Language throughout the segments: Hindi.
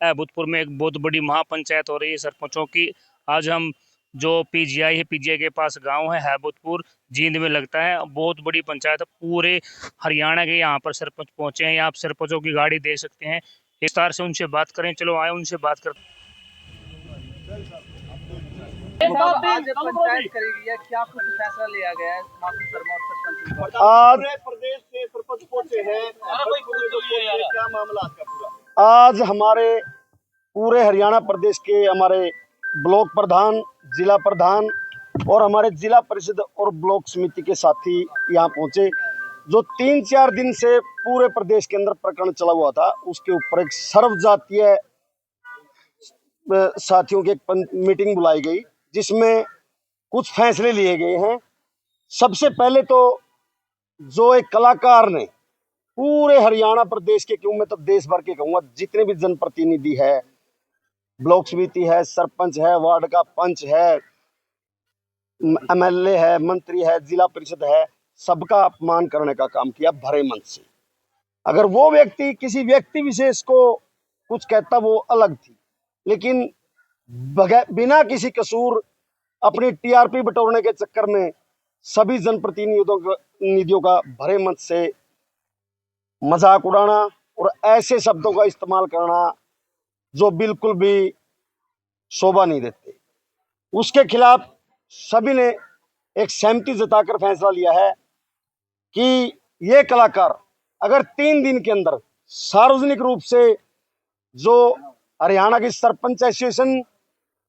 भूतपुर में एक बहुत बड़ी महापंचायत हो रही है सरपंचों की। आज हम जो पीजीआई है, पीजीआई के पास गांव है भूतपुर, जींद में लगता है। बहुत बड़ी पंचायत है, पूरे हरियाणा के यहाँ पर सरपंच पहुंचे हैं। यहाँ आप सरपंचों की गाड़ी देख सकते हैं। विस्तार से उनसे बात करें, चलो आए उनसे बात करते हैं। आज पंचायत करी गई है, क्या कुछ फैसला लिया गया है मासूम शर्मा और सरपंच को? आज प्रदेश से सरपंच पहुंचे हैं, क्या मामला आपका पूरा? आज हमारे पूरे हरियाणा प्रदेश के हमारे ब्लॉक प्रधान, जिला प्रधान और हमारे जिला परिषद और ब्लॉक समिति के साथी यहाँ पहुंचे। जो 3-4 दिन से पूरे प्रदेश के अंदर प्रकरण चला हुआ था, उसके ऊपर एक सर्वजातीय साथियों की एक मीटिंग बुलाई गई, जिसमें कुछ फैसले लिए गए हैं। सबसे पहले तो जो एक कलाकार ने पूरे हरियाणा प्रदेश के, क्यों मैं तो देश भर के कहूँगा, जितने भी जनप्रतिनिधि है, ब्लॉक समिति है, सरपंच है, वार्ड का पंच है, एमएलए है, मंत्री है, जिला परिषद है, सबका अपमान करने का काम किया भरे मन से। अगर वो व्यक्ति किसी व्यक्ति विशेष को कुछ कहता वो अलग थी, लेकिन बिना किसी कसूर अपनी टीआरपी बटोरने के चक्कर में सभी जनप्रतिनिधियों का भरे मन से मजाक उड़ाना और ऐसे शब्दों का इस्तेमाल करना जो बिल्कुल भी शोभा नहीं देते, उसके खिलाफ सभी ने एक सहमति जताकर फैसला लिया है कि ये कलाकार अगर 3 दिन के अंदर सार्वजनिक रूप से जो हरियाणा की सरपंच एसोसिएशन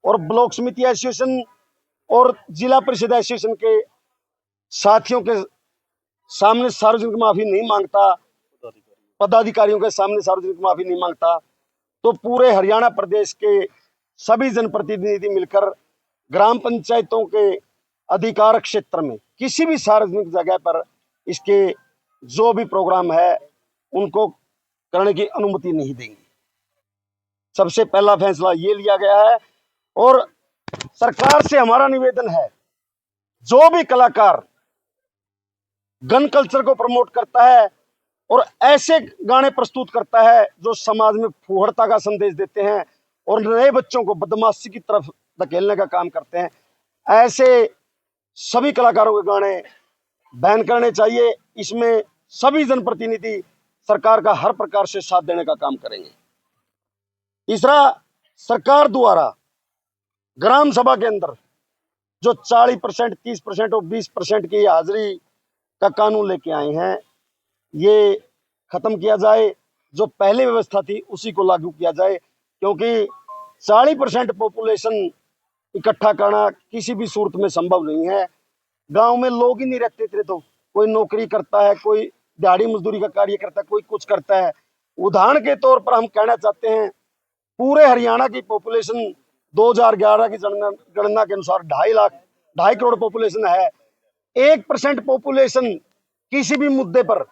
और ब्लॉक समिति एसोसिएशन और जिला परिषद एसोसिएशन के साथियों के सामने सार्वजनिक माफी नहीं मांगता, पदाधिकारियों के सामने सार्वजनिक माफी नहीं मांगता, तो पूरे हरियाणा प्रदेश के सभी जनप्रतिनिधि मिलकर ग्राम पंचायतों के अधिकार क्षेत्र में किसी भी सार्वजनिक जगह पर इसके जो भी प्रोग्राम है उनको करने की अनुमति नहीं देंगे। सबसे पहला फैसला ये लिया गया है। और सरकार से हमारा निवेदन है, जो भी कलाकार गन कल्चर को प्रमोट करता है और ऐसे गाने प्रस्तुत करता है जो समाज में फूहड़ता का संदेश देते हैं और नए बच्चों को बदमाशी की तरफ धकेलने का काम करते हैं, ऐसे सभी कलाकारों के गाने बैन करने चाहिए। इसमें सभी जनप्रतिनिधि सरकार का हर प्रकार से साथ देने का काम करेंगे। तीसरा, सरकार द्वारा ग्राम सभा के अंदर जो 40%, 30% और 20% की हाजिरी का कानून लेके आए हैं, ये खत्म किया जाए। जो पहले व्यवस्था थी उसी को लागू किया जाए, क्योंकि 40% पॉपुलेशन इकट्ठा करना किसी भी सूरत में संभव नहीं है। गांव में लोग ही नहीं रहते थे, तो कोई नौकरी करता है, कोई दिहाड़ी मजदूरी का कार्य करता है, कोई कुछ करता है। उदाहरण के तौर पर हम कहना चाहते हैं, पूरे हरियाणा की पॉपुलेशन 2011 की गणना के अनुसार 2.5 करोड़ पॉपुलेशन है। 1% पॉपुलेशन किसी भी मुद्दे पर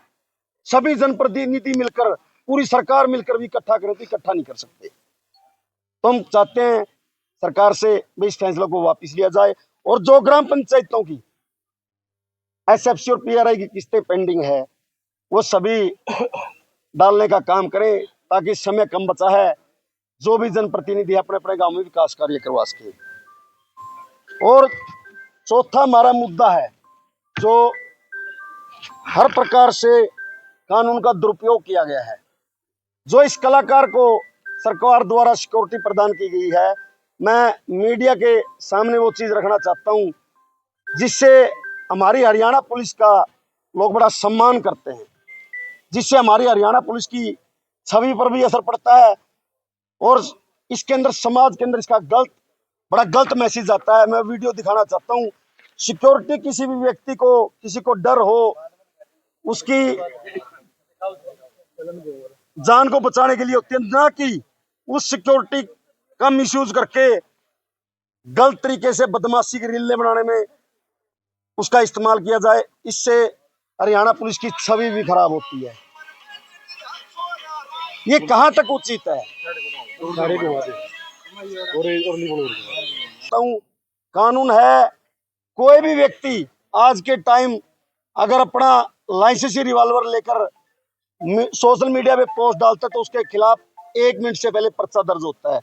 सभी जनप्रतिनिधि मिलकर, पूरी सरकार मिलकर भी इकट्ठा करे तो इकट्ठा नहीं कर सकते। तो हम चाहते हैं सरकार से इस फैसले को वापस लिया जाए और जो ग्राम पंचायतों की एसएफसी और पीआरआई की किस्तें पेंडिंग है वो सभी डालने का काम करें, ताकि समय कम बचा है, जो भी जनप्रतिनिधि अपने अपने गांव में विकास कार्य करवा सके। और चौथा हमारा मुद्दा है, जो हर प्रकार से कानून का दुरुपयोग किया गया है। जो इस कलाकार को सरकार द्वारा सिक्योरिटी प्रदान की गई है, मैं मीडिया के सामने वो चीज रखना चाहता हूं जिससे हमारी हरियाणा पुलिस का लोग बड़ा सम्मान करते हैं, जिससे हमारी हरियाणा पुलिस की छवि पर भी असर पड़ता है और इसके अंदर समाज के अंदर इसका बड़ा गलत मैसेज आता है। मैं वीडियो दिखाना चाहता हूँ। सिक्योरिटी किसी भी व्यक्ति को, किसी को डर हो, उसकी जान को बचाने के लिए होती है, ना कि उस सिक्योरिटी का मिसयूज करके गलत तरीके से बदमाशी की रीलें बनाने में उसका इस्तेमाल किया जाए। इससे हरियाणा पुलिस की छवि भी खराब होती है। ये कहां तक उचित है? कानून है, कोई भी व्यक्ति आज के टाइम अगर अपना लाइसेंसी रिवॉल्वर लेकर सोशल मीडिया पे पोस्ट डालता है तो उसके खिलाफ 1 मिनट से पहले पर्चा दर्ज होता है।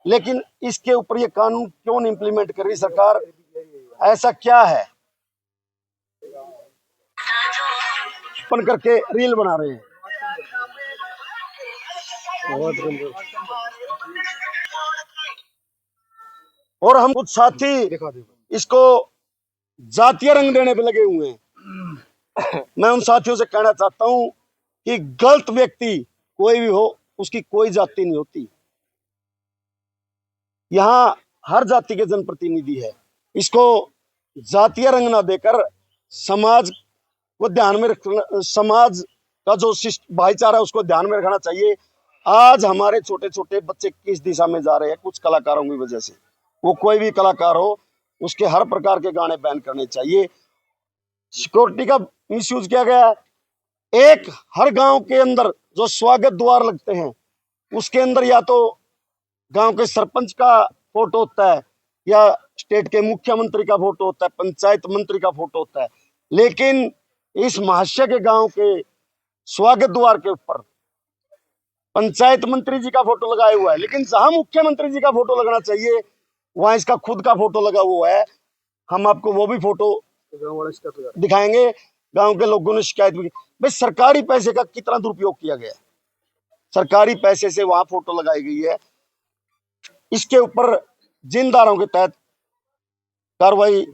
लेकिन इसके ऊपर ये कानून क्यों नहीं इम्प्लीमेंट कर रही सरकार? ऐसा क्या है? बन करके रील बना रहे हैं। और हम कुछ साथी इसको जातीय रंग देने पे लगे हुए हैं। मैं उन साथियों से कहना चाहता हूं कि गलत व्यक्ति कोई भी हो, उसकी कोई जाति नहीं होती। यहां हर जाति के जनप्रतिनिधि है। इसको जातीय रंग ना देकर समाज को ध्यान में रखना, समाज का जो भाईचारा है उसको ध्यान में रखना चाहिए। आज हमारे छोटे छोटे बच्चे किस दिशा में जा रहे हैं? कुछ कलाकारों की वजह से। वो कोई भी कलाकार हो, उसके हर प्रकार के गाने बैन करने चाहिए। सिक्योरिटी का मिसयूज किया गया है। एक हर गांव के अंदर जो स्वागत द्वार लगते हैं, उसके अंदर या तो गांव के सरपंच का फोटो होता है, या स्टेट के मुख्यमंत्री का फोटो होता है, पंचायत मंत्री का फोटो होता है। लेकिन इस महाशय के गांव के स्वागत द्वार के ऊपर पंचायत मंत्री जी का फोटो लगाया हुआ है। लेकिन जहां मुख्यमंत्री जी का फोटो लगना चाहिए, वहां इसका खुद का फोटो लगा हुआ है। हम आपको वो भी फोटो दिखाएंगे। गांव के लोगों ने शिकायत भी की। भाई, सरकारी पैसे का कितना दुरुपयोग किया गया है? सरकारी पैसे से वहां फोटो लगाई गई है। इसके ऊपर जिन धाराओं के तहत कार्रवाई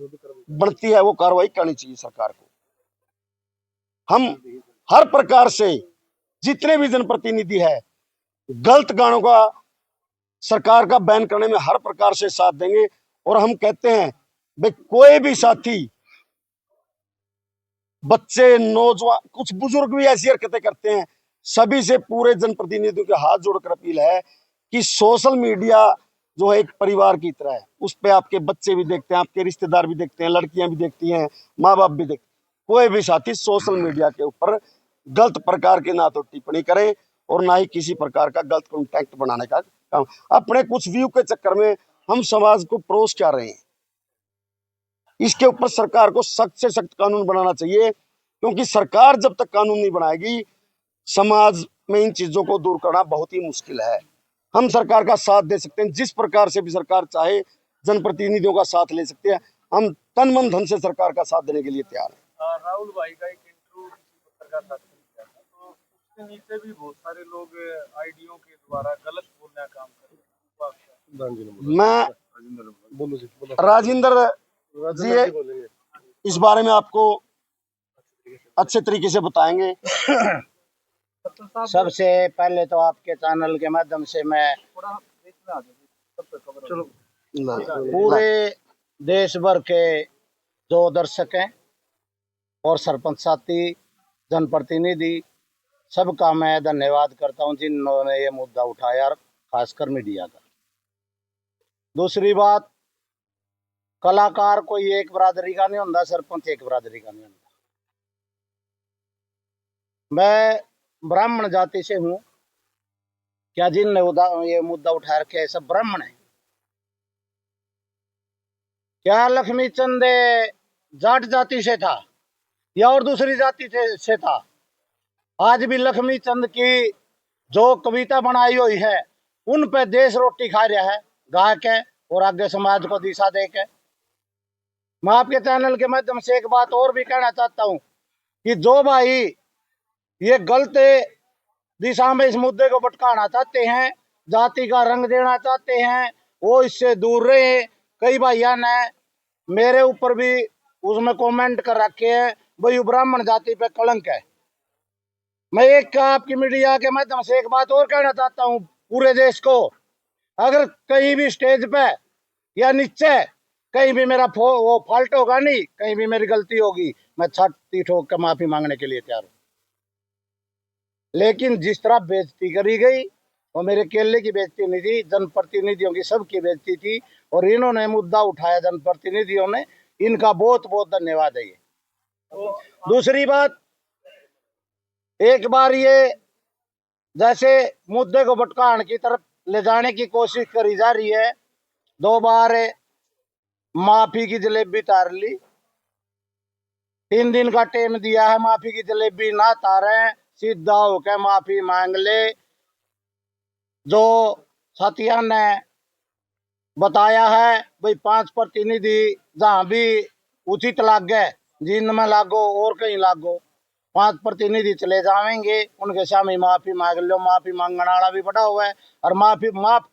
बनती है, वो कार्रवाई करनी चाहिए सरकार को। हम हर प्रकार से जितने भी जनप्रतिनिधि है, गलत गानों का सरकार का बैन करने में हर प्रकार से साथ देंगे। और हम कहते हैं भाई, कोई भी साथी, बच्चे, नौजवान, कुछ बुजुर्ग भी ऐसी हरकतें करते हैं, सभी से पूरे जनप्रतिनिधियों के हाथ जोड़कर अपील है कि सोशल मीडिया जो है एक परिवार की तरह है। उस पे आपके बच्चे भी देखते हैं, आपके रिश्तेदार भी देखते हैं, लड़कियां भी देखती हैं, माँ बाप भी देखते हैं। कोई भी साथी सोशल मीडिया के ऊपर गलत प्रकार के ना तो टिप्पणी करे और ना ही किसी प्रकार का गलत कॉन्टेक्ट बनाने का काम। अपने कुछ व्यू के चक्कर में हम समाज को परोस क्या रहे हैं? इसके ऊपर सरकार को सख्त से सख्त कानून बनाना चाहिए, क्योंकि सरकार जब तक कानून नहीं बनाएगी, समाज में इन चीजों को दूर करना बहुत ही मुश्किल है। हम सरकार का साथ दे सकते हैं, जिस प्रकार से भी सरकार चाहे जनप्रतिनिधियों का साथ ले सकते हैं। हम तन मन धन से सरकार का साथ देने के लिए तैयार हैं। राहुल भाई का एक इंटरव्यू किसी पत्रकार साथी ने किया था, तो उसके नीचे भी बहुत सारे लोग आईडियो के द्वारा गलत बोलने का काम कर रहे हैं। मैं राजेंद्र जी इस बारे में आपको अच्छे तरीके से बताएंगे। सबसे पहले तो आपके चैनल के माध्यम से मैं पूरे देश भर के जो दर्शक हैं और सरपंच साथी, जनप्रतिनिधि, सबका मैं धन्यवाद करता हूं जिन्होंने ये मुद्दा उठाया, खासकर मीडिया का। दूसरी बात, कलाकार कोई एक बरादरी का नहीं होता, सरपंच एक बरादरी का नहीं होता। मैं ब्राह्मण जाति से हूं। क्या जिनने ये मुद्दा उठा रखे सब ब्राह्मण है? क्या लक्ष्मी चंद जाट जाति से था या और दूसरी जाति से था? आज भी लक्ष्मी चंद की जो कविता बनाई हुई है, उन पे देश रोटी खा रहा है गा के और आगे समाज को दिशा दे के। मैं आपके चैनल के माध्यम से एक बात और भी कहना चाहता हूं कि जो भाई ये गलत दिशा में इस मुद्दे को भटकाना चाहते हैं, जाति का रंग देना चाहते हैं, वो इससे दूर रहे। कई भाइयों ने मेरे ऊपर भी उसमें कमेंट कर रखे हैं, भाई ब्राह्मण जाति पे कलंक है। मैं एक आपकी मीडिया के माध्यम से एक बात और कहना चाहता हूं पूरे देश को, अगर कहीं भी स्टेज पे या नीचे कहीं भी मेरा वो फॉल्ट होगा नहीं, कहीं भी मेरी गलती होगी, मैं छाती ठोक कर माफी मांगने के लिए तैयार हूं। लेकिन जिस तरह बेइज्जती करी गई, वो मेरे केले की बेइज्जती नहीं थी, जनप्रतिनिधियों की सबकी बेइज्जती थी। और इन्होंने मुद्दा उठाया, जनप्रतिनिधियों ने, इनका बहुत बहुत धन्यवाद है। ये दूसरी बात, एक बार ये जैसे मुद्दे को भटकाने की तरफ ले जाने की कोशिश करी जा रही है, 2 बार माफी की जलेबी तार ली। 3 दिन का टाइम दिया है, माफी की जलेबी ना तारे, सीधा होकर माफी मांग ले। जो साथियों ने बताया है भाई 5 प्रतिनिधि जहाँ भी उचित लागे, जींद में लागो और कहीं लागो, 5 प्रतिनिधि चले जाएंगे, उनके सामने माफी मांग लो। माफी मांगने वाला भी बड़ा हुआ है और माफ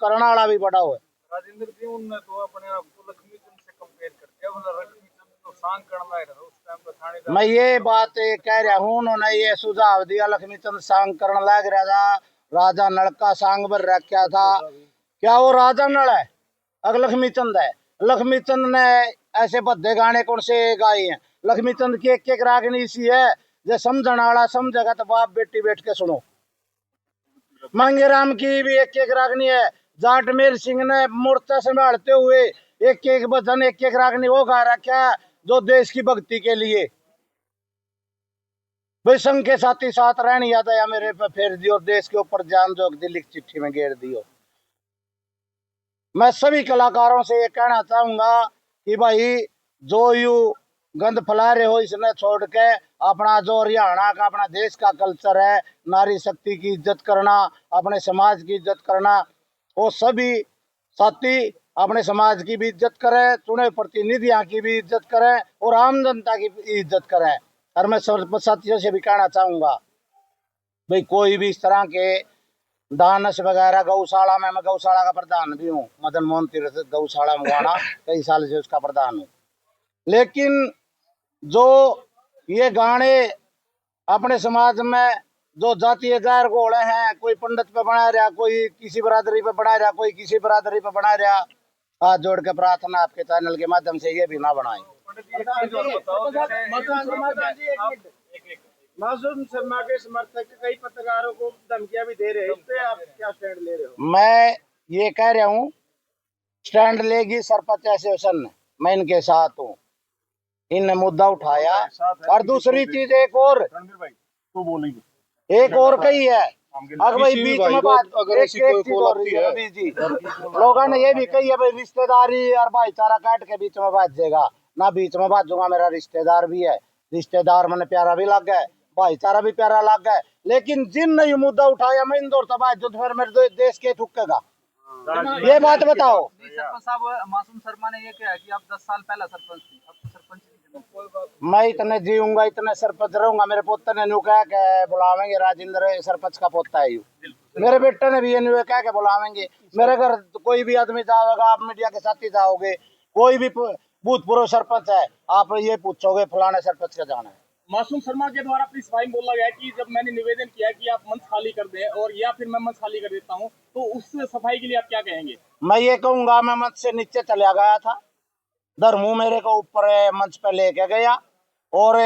करने वाला भी बड़ा हुआ है। राजेंद्र जी उन तो अपने आप को लक्ष्मीचंद से कंपेयर करते हैं, मतलब लक्ष्मीचंद तो सांग करना है उस टाइम पर थानेदार। मैं ये बात कह रहा हूँ, उन्होंने ये सुझाव दिया लक्ष्मीचंद सांग करने लग रहा था, राजा नल का सांग भर रखा था। क्या वो राजा नल है? अगर लक्ष्मीचंद है, लक्ष्मीचंद ने ऐसे भद्दे गाने कौन से गाए हैं? लक्ष्मीचंद की एक रागनी इसी है, जो समझने वाला समझेगा तो बाप बेटी बैठ के सुनो। मांगेराम की भी एक रागनी है। जाटमेर सिंह ने मोर्चा संभालते हुए एक भजन एक रागनी वो गा रखा है जो देश की भक्ति के लिए। भाई संघ के साथी साथ रहनी याद आया मेरे पे फेर दियो, देश के ऊपर जान जोग दी लिख चिट्ठी में घेर दियो। मैं सभी कलाकारों से ये कहना चाहूंगा कि भाई जो यू गंद फैला रहे हो इसने छोड़ के अपना जो हरियाणा का अपना देश का कल्चर है, नारी शक्ति की इज्जत करना, अपने समाज की इज्जत करना, वो सभी साथी अपने समाज की भी इज्जत करें, चुने प्रतिनिधियों की भी इज्जत करें और आम जनता की भी इज्जत करें। और मैं सर्व साथियों से भी कहना चाहूंगा भाई कोई भी इस तरह के दानस वगैरह गौशाला में, मैं गौशाला का प्रधान भी हूँ, मदन मोहन तीर्थ गौशाला मुआना कई साल से उसका प्रधान हूँ। लेकिन जो ये गाने अपने समाज में जो जातीय गार घोड़े हैं, कोई पंडित पे बना रहा, कोई किसी बरादरी पे बना रहा, कोई किसी बरादरी पे बना रहा, हाथ जोड़ के प्रार्थना आपके चैनल के माध्यम से ये भी ना बनाए। मासूम शर्मा के समर्थक कई पत्रकारों को धमकियां भी दे रहे हैं, इस पे आप क्या स्टैंड ले रहे हो? मैं ये कह रहा हूँ स्टैंड लेगी सरपंच एसोसिएशन, मैं इनके साथ हूँ, इनने मुद्दा उठाया। और दूसरी चीज एक और कही है, अगर भाई बीच में बात लोगों ने ये भी कही है भाई रिश्तेदारी और भाईचारा काट के बीच में बात जाएगा ना, बीच में बात दूंगा, मेरा रिश्तेदार भी है, रिश्तेदार मैंने प्यारा भी लग गया, भाईचारा भी प्यारा लग गया। लेकिन जिन ने ये मुद्दा उठाया मैं इंदौर तो बात जो फिर मेरे देश के ठुकेगा, ये बात बताओ। सरपंच साहब मासूम शर्मा ने ये कहा कि आप 10 साल पहले सरपंच थी, अब तो सरपंच नहीं। मैं इतने जीऊंगा, इतने सरपंच रहूंगा, मेरे पोते ने न्यू कह के बुलावेंगे, राजेंद्र सरपंच का पोता है यू, मेरे बेटे ने भी ये न्यू कह के बुलावेंगे। मेरे घर कोई भी आदमी जाओगे, आप मीडिया के साथ ही जाओगे, कोई भी भूतपूर्व सरपंच है, आप ये पूछोगे फलाने सरपंच का जाना है। मासूम शर्मा के द्वारा अपनी सफाई में बोला गया कि जब मैंने निवेदन किया कि आप मंच खाली कर दें और या फिर मैं मंच खाली कर देता हूं, तो उस सफाई के लिए आप क्या कहेंगे? मैं ये कहूंगा मैं मंच से नीचे चला गया था, धर्मू मेरे को ऊपर मंच पे लेके गया और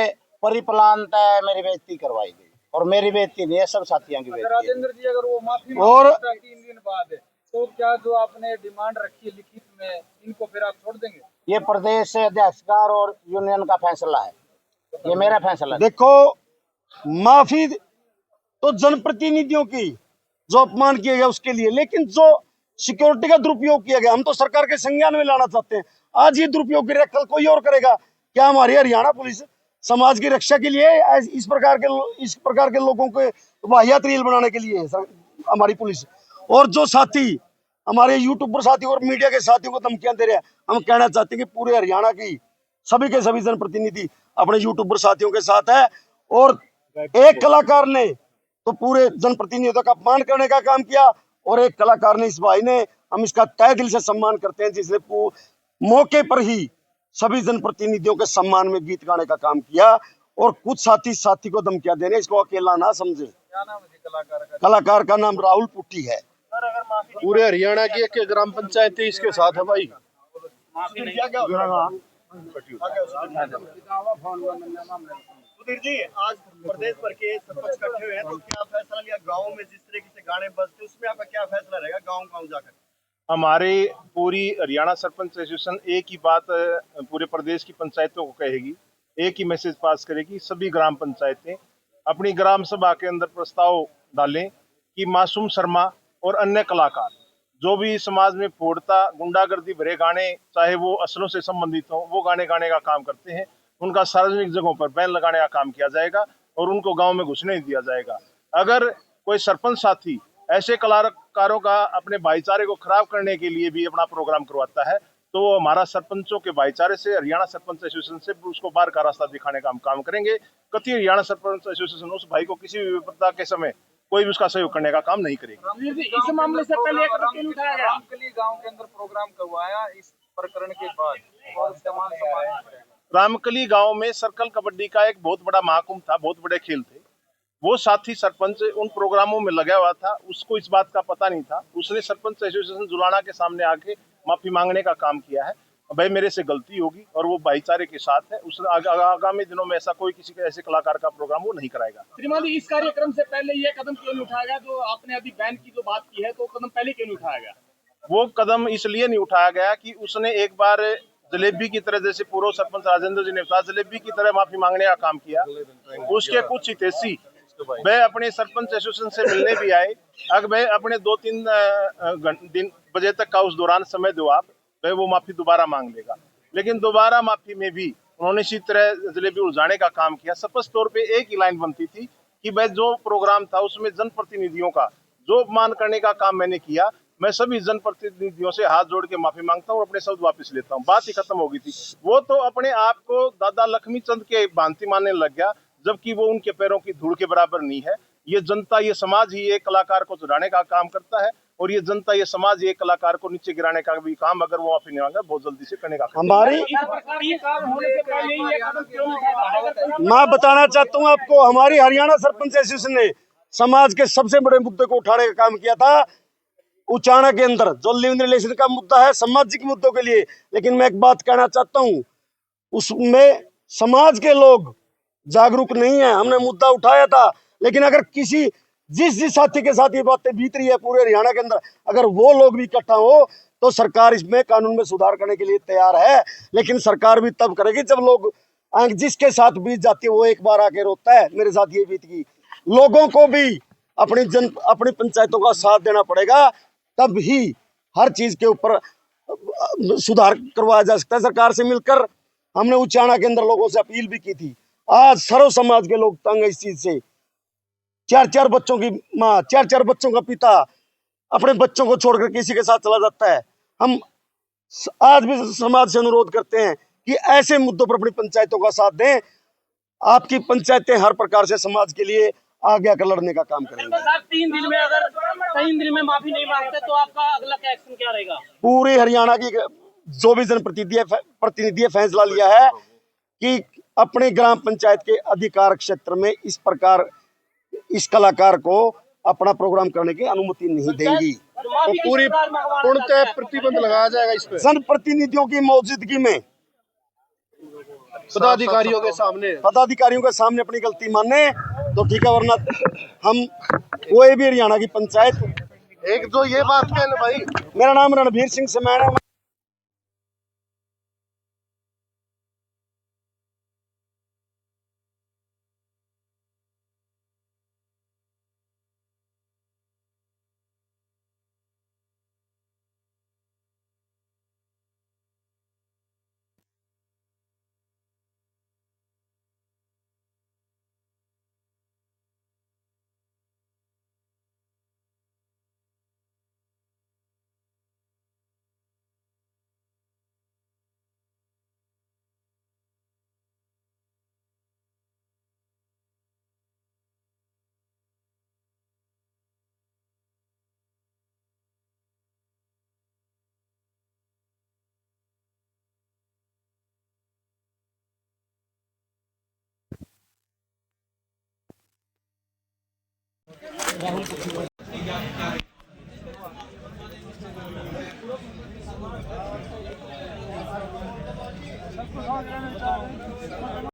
परिप्लांत मेरी बेइज्जती करवाई गई, और मेरी बेइज्जती नहीं है, सब साथियों की बेइज्जती। राजेंद्र जी अगर वो माफी और 3 दिन बाद तो क्या जो आपने डिमांड रखी है लिखित में, इनको फिर आप छोड़ देंगे? ये प्रदेश अध्यक्ष का और यूनियन का फैसला है, ये मेरा फैसला है। देखो माफी तो जनप्रतिनिधियों की जो अपमान किया गया उसके लिए, लेकिन जो सिक्योरिटी का दुरुपयोग किया गया हम तो सरकार के संज्ञान में लाना चाहते हैं। आज ये दुरुपयोग की कल कोई और करेगा। क्या हमारी हरियाणा पुलिस समाज की रक्षा के लिए इस प्रकार के लोगों को वाहियात रील बनाने के लिए है हमारी पुलिस? और जो साथी हमारे यूट्यूबर साथी और मीडिया के साथियों को धमकियां दे रहे हैं, हम कहना चाहते हैं कि पूरे हरियाणा की सभी के सभी जनप्रतिनिधि अपने यूट्यूबर साथियों के साथ है, और एक कलाकार ने तो पूरे जनप्रतिनिधियों का अपमान करने का काम किया, और एक कलाकार ने, इस भाई ने, हम इसका तहे दिल से सम्मान करते हैं, जिसने मौके पर ही सभी जनप्रतिनिधियों के सम्मान में गीत गाने का काम किया। और कुछ साथी को धमकियां देने, इसको अकेला ना समझे। क्या नाम है कलाकार का? कलाकार का नाम राहुल पुट्टी है। पूरे हरियाणा की एक ग्राम पंचायत इसके साथ है भाई। सुधीर जी, आज प्रदेश भर के सरपंच इकट्ठे हुए हैं, तो क्या फैसला लिया गांव में जिस तरीके से गाने बजते उसमें आपका क्या फैसला रहेगा गांव जाकर? हमारे पूरी हरियाणा सरपंच एसोसिएशन एक ही बात पूरे प्रदेश की पंचायतों को कहेगी, एक ही मैसेज पास करेगी। सभी ग्राम पंचायतें अपनी ग्राम सभा के अंदर प्रस्ताव डालें कि मासूम शर्मा और अन्य कलाकार जो भी समाज में फोड़ता गुंडागर्दी भरे गाने, चाहे वो असलों से संबंधित हो, वो गाने गाने का काम करते हैं, उनका सार्वजनिक जगहों पर बैन लगाने का काम किया जाएगा और उनको गांव में घुसने नहीं दिया जाएगा। अगर कोई सरपंच साथी ऐसे परोपकारों का अपने भाईचारे को खराब करने के लिए भी अपना प्रोग्राम करवाता है, तो वो हमारा सरपंचों के भाईचारे से, हरियाणा सरपंच एसोसिएशन से उसको बाहर का रास्ता दिखाने का हम काम करेंगे। कतई हरियाणा सरपंच एसोसिएशन उस भाई को किसी भी विपदा के समय कोई भी उसका सहयोग करने का काम नहीं करेगी। इस मामले से पहले एक कदम क्यों नहीं उठाया गया? रामकली गांव के अंदर प्रोग्राम करवाया इस प्रकरण के बाद और तमाम समाज रामकली गांव में सर्कल कबड्डी का एक बहुत बड़ा महाकुंभ था, बहुत बड़े खेल थे। वो साथी सरपंच उन प्रोग्रामों में लगा हुआ था, उसको इस बात का पता नहीं था। उसने सरपंच एसोसिएशन जुलाना के सामने आके माफी मांगने का काम किया है। भाई मेरे से गलती होगी और वो भाईचारे के साथ है। उस आगामी दिनों में ऐसा कोई किसी ऐसे कलाकार का प्रोग्राम वो नहीं कराएगा। श्रीमान जी, इस कार्यक्रम से पहले ये कदम क्यों नहीं उठाया गया? जो आपने अभी बैन की जो बात की है, तो कदम पहले क्यों नहीं उठाया गया? वो कदम इसलिए नहीं उठाया गया कि उसने एक बार जलेबी की तरह, जैसे पूर्व सरपंच राजेंद्र जी ने बताया, जलेबी की तरह माफी मांगने का काम किया। उसके कुछ हितैषी वह अपने सरपंच एसोसिएशन से मिलने भी आए। अगर वह अपने 2-3 बजे तक का उस दौरान समय दो आप, वह वो माफी दोबारा मांग लेगा। लेकिन दोबारा माफी में भी उन्होंने इसी तरह जलेबी उलझाने का काम किया। स्पष्ट तौर पे एक ही लाइन बनती थी कि वह जो प्रोग्राम था उसमें जनप्रतिनिधियों का जो अपमान करने का काम मैंने किया, मैं सभी जनप्रतिनिधियों से हाथ जोड़ के माफी मांगता हूँ और अपने शब्द वापस लेता हूँ। बात ही खत्म हो गई थी। वो तो अपने आप को दादा लक्ष्मी चंद के भांति मानने लग गया, जबकि वो उनके पैरों की धूल के बराबर नहीं है। ये जनता, ये समाज ही एक कलाकार को चढ़ाने का काम करता है और ये जनता, ये समाज एक कलाकार को नीचे गिराने का भी काम, अगर वो माफी नहीं मांगा, बहुत जल्दी से करने का काम। हमारी इस प्रकार के काम होने से पहले ये कदम क्यों नहीं उठाया? मैं बताना चाहता हूं आपको, हमारी हरियाणा सरपंच एसोसिएशन ने समाज के सबसे बड़े मुद्दे को उठाने का काम किया था। उचाना के अंदर जो लिव इन रिलेशन का मुद्दा है, सामाजिक मुद्दों के लिए। लेकिन मैं एक बात कहना चाहता हूं, उसमें समाज के लोग जागरूक नहीं है। हमने मुद्दा उठाया था, लेकिन अगर जिस साथी के साथ ये बातें बीत रही है पूरे हरियाणा के अंदर, अगर वो लोग भी इकट्ठा हो तो सरकार इसमें कानून में सुधार करने के लिए तैयार है। लेकिन सरकार भी तब करेगी जब लोग, जिसके साथ बीत जाती है वो एक बार आके रोता है मेरे साथ ये बीत गई। लोगों को भी अपनी पंचायतों का साथ देना पड़ेगा, तब ही हर चीज के ऊपर सुधार करवाया जा सकता है। सरकार से मिलकर हमने उचाना के अंदर लोगों से अपील भी की थी। आज सर्व समाज के लोग तंग है इस चीज से। 4-4 बच्चों की माँ, 4-4 बच्चों का पिता अपने बच्चों को छोड़कर किसी के साथ चला जाता है। हम आज भी समाज से अनुरोध करते हैं कि ऐसे मुद्दों पर अपनी पंचायतों का साथ दें। आपकी पंचायतें हर प्रकार से समाज के लिए आगे आकर लड़ने का काम करेंगे। सर, 3 दिन में माफी नहीं मांगते तो आपका अगला क्या एक्शन क्या रहेगा? पूरी हरियाणा की जो भी जनप्रतिनिधि फैसला लिया है कि अपने ग्राम पंचायत के अधिकार क्षेत्र में इस प्रकार इस कलाकार को अपना प्रोग्राम करने की अनुमति नहीं देंगी। तो पूरी पूर्णतः प्रतिबंध लगाया जाएगा इस पे, जनप्रतिनिधियों की मौजूदगी में पदाधिकारियों के सामने अपनी गलती माने तो ठीक है, वरना हम कोई भी हरियाणा की पंचायत। एक जो ये बात कहना भाई, मेरा नाम रणबीर सिंह समैन है।